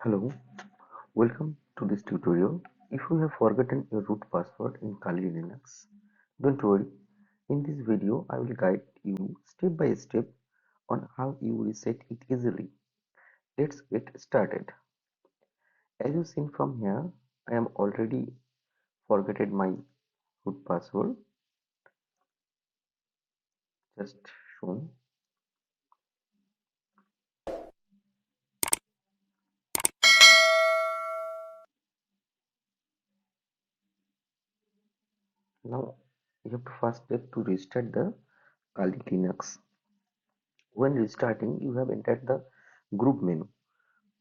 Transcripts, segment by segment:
Hello, welcome to this tutorial. If you have forgotten your root password in Kali Linux, don't worry. In this video, I will guide you step by step on how you reset it easily. Let's get started. As you seen from here, I am already forgotten my root password. Just shown. Now you have to first step to restart the Kali Linux. When restarting, you have entered the group menu.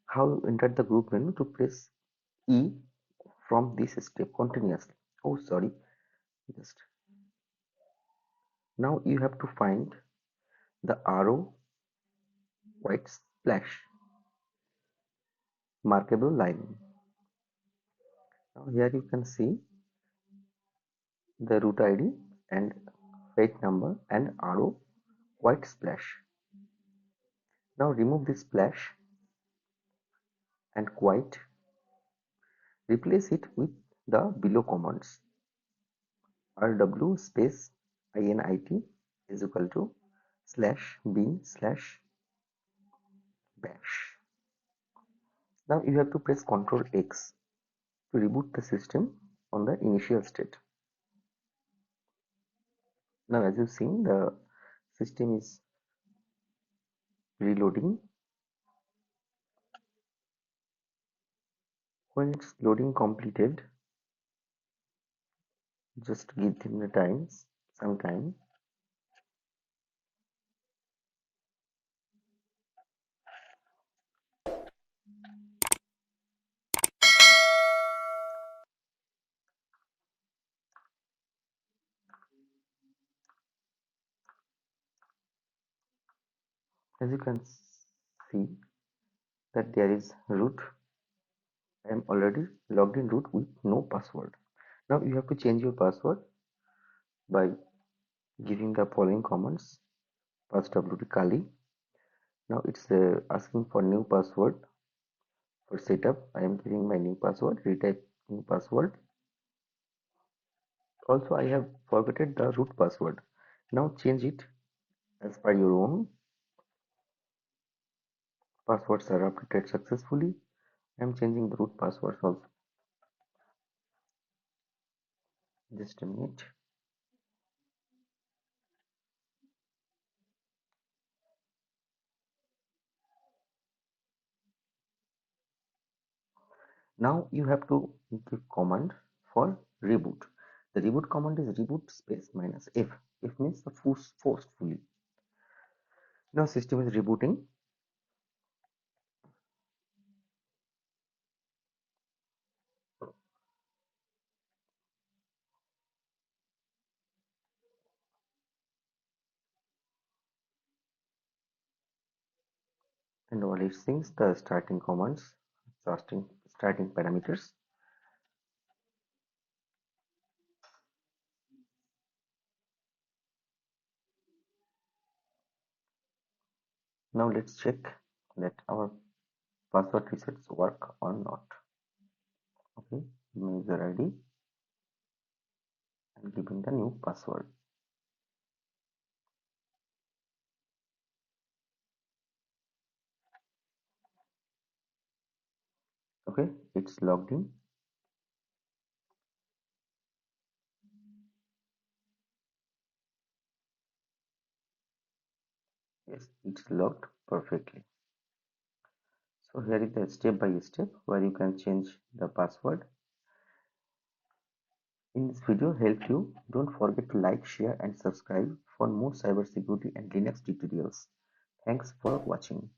How you enter the group menu? To press E from this step continuously. Oh, sorry. Just now you have to find the arrow white splash markable line. Now here you can see the root ID and page number and arrow white splash. Now remove this splash and white. Replace it with the below commands. rw space init is equal to /bin/bash. Now you have to press Ctrl X to reboot the system on the initial state. Now as you see, the system is reloading. When it's loading completed, just give them the some time. As you can see that there is root. I am already logged in root with no password. Now you have to change your password by giving the following commands. First wd kali. Now it's asking for new password. For setup, I am giving my new password. Retype new password. Also, I have forgotten the root password. Now change it as per your own. Passwords are updated successfully. I am changing the root passwords also. Just a minute. Now you have to give command for reboot. The reboot command is reboot space -f. F means the forcefully. Now system is rebooting. And while it sings the starting commands, starting parameters. Now let's check that our password resets work or not. Okay, user ID and giving the new password. Okay, it's logged in. Yes, it's logged perfectly. So here is the step by step where you can change the password. In this video helped you, don't forget to like, share and subscribe for more cybersecurity and Linux tutorials. Thanks for watching.